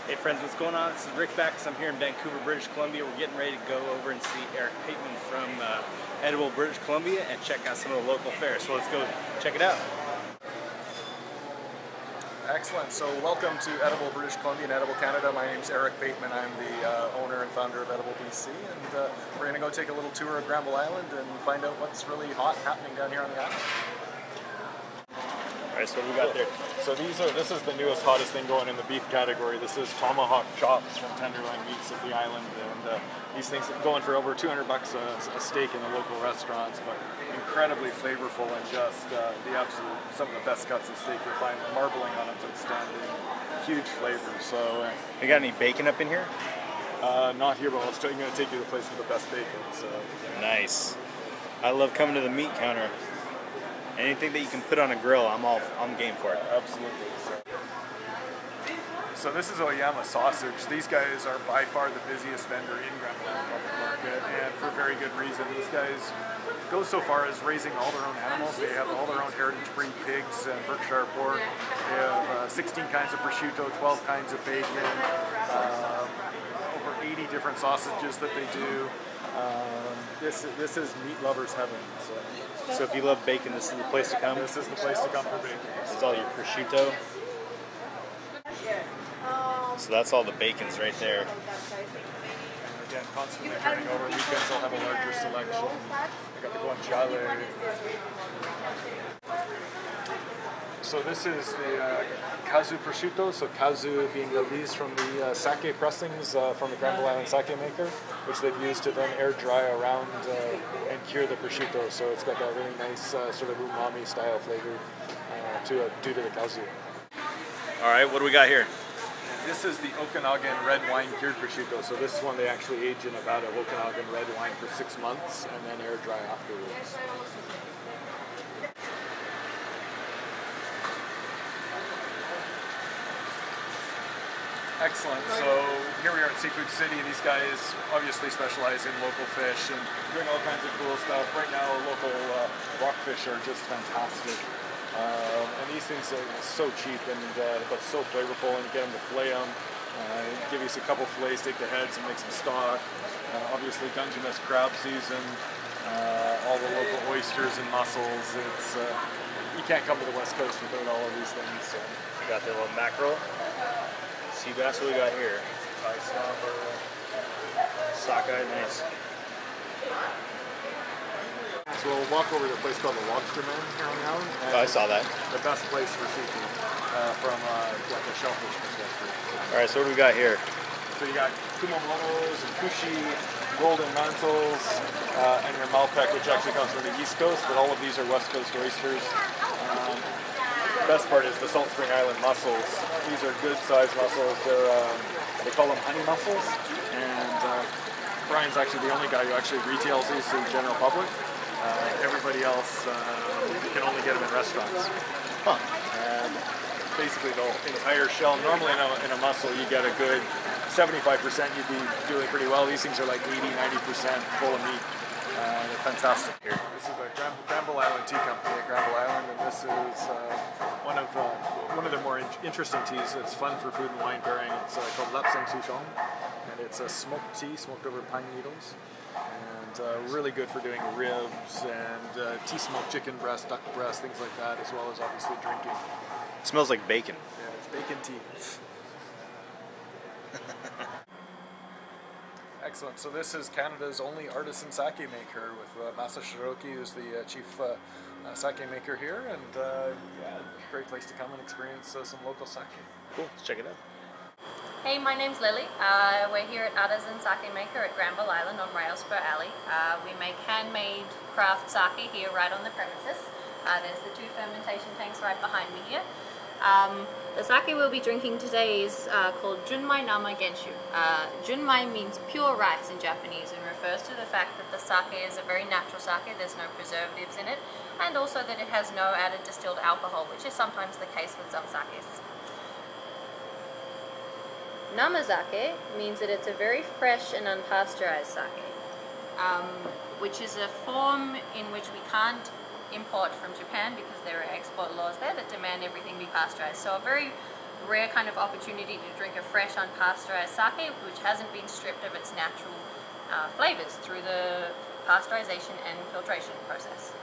Hey friends, what's going on? This is Rick Backus. I'm here in Vancouver, British Columbia. We're getting ready to go over and see Eric Pateman from Edible, British Columbia and check out some of the local fairs. So let's go check it out. Excellent. So welcome to Edible, British Columbia and Edible Canada. My name's Eric Pateman. I'm the owner and founder of Edible BC, and we're going to go take a little tour of Granville Island and find out what's really hot happening down here on the island. Alright, so what we got there? So this is the newest, hottest thing going in the beef category. This is Tomahawk chops from Tenderloin meats of the island, and these things are going for over $200 a steak in the local restaurants, but incredibly flavorful and just some of the best cuts of steak you'll find. The marbling on them's outstanding, huge flavors. So, you got any bacon up in here? Not here, but I'm going to take you to the place with the best bacon. So nice. I love coming to the meat counter. Anything that you can put on a grill, I'm game for it. Absolutely. So this is Oyama sausage. These guys are by far the busiest vendor in Granville Island Public Market, and for very good reason. These guys go so far as raising all their own animals. They have all their own heritage breed pigs and Berkshire pork. They have 16 kinds of prosciutto, 12 kinds of bacon, over 80 different sausages that they do. This is meat lovers' heaven. So if you love bacon, this is the place to come? This is the place to come for bacon. This is all your prosciutto. So that's all the bacons right there. Again, constantly turning over. Weekends will have a larger selection. I got the guanciale. So this is the Kazu prosciutto, so Kazu being the leaves from the sake pressings from the Granville Island sake maker, which they've used to then air dry around and cure the prosciutto. So it's got that really nice sort of umami style flavor due to the Kazu. All right, what do we got here? This is the Okanagan red wine cured prosciutto. So this one they actually age in about an Okanagan red wine for 6 months and then air dry afterwards. Excellent. So here we are at Seafood City. These guys obviously specialize in local fish and doing all kinds of cool stuff. Right now, local rockfish are just fantastic. And these things are so cheap and but so flavorful, and you get them to fillet them. Give you a couple fillets, take the heads, and make some stock. Obviously, Dungeness crab season. All the local oysters and mussels. It's you can't come to the West Coast without all of these things. So. We got the little mackerel. See, that's what we got here. Sockeye, nice. So we'll walk over to a place called the Lobster Man here on the island. Oh, I saw that. The best place for seafood from like a shellfish perspective. All right, so what do we got here? So you got kumamotos and kushi, golden mantles, and your malpec, which actually comes from the East Coast, but all of these are West Coast oysters. The best part is the Salt Spring Island mussels. These are good sized mussels. They call them honey mussels, and Brian's actually the only guy who actually retails these to the general public. Everybody else, you can only get them in restaurants. Huh. And basically the entire shell, normally in a mussel you get a good 75%, you'd be doing pretty well. These things are like 80-90% full of meat. They're fantastic here. This is the Bramble Island Tea Company at Granville Island, and this is one of the more interesting teas. It's fun for food and wine pairing. It's called Lapsang Souchong, and it's a smoked tea, smoked over pine needles, and really good for doing ribs and tea smoked chicken breast, duck breast, things like that, as well as obviously drinking. It smells like bacon. Yeah, it's bacon tea. Excellent. So this is Canada's only artisan sake maker with Masa Shiroki, who's the chief sake maker here, and yeah, great place to come and experience some local sake. Cool. Let's check it out. Hey, my name's Lily. We're here at Artisan Sake Maker at Granville Island on Railspur Alley. We make handmade craft sake here right on the premises. There's the 2 fermentation tanks right behind me here. The sake we'll be drinking today is called Junmai Namagenshu. Junmai means pure rice in Japanese and refers to the fact that the sake is a very natural sake, there's no preservatives in it, and also that it has no added distilled alcohol, which is sometimes the case with some sakes. Namazake means that it's a very fresh and unpasteurized sake, which is a form in which we can't import from Japan because there are export laws there that demand everything be pasteurized. So a very rare kind of opportunity to drink a fresh, unpasteurized sake, which hasn't been stripped of its natural flavors through the pasteurization and filtration process.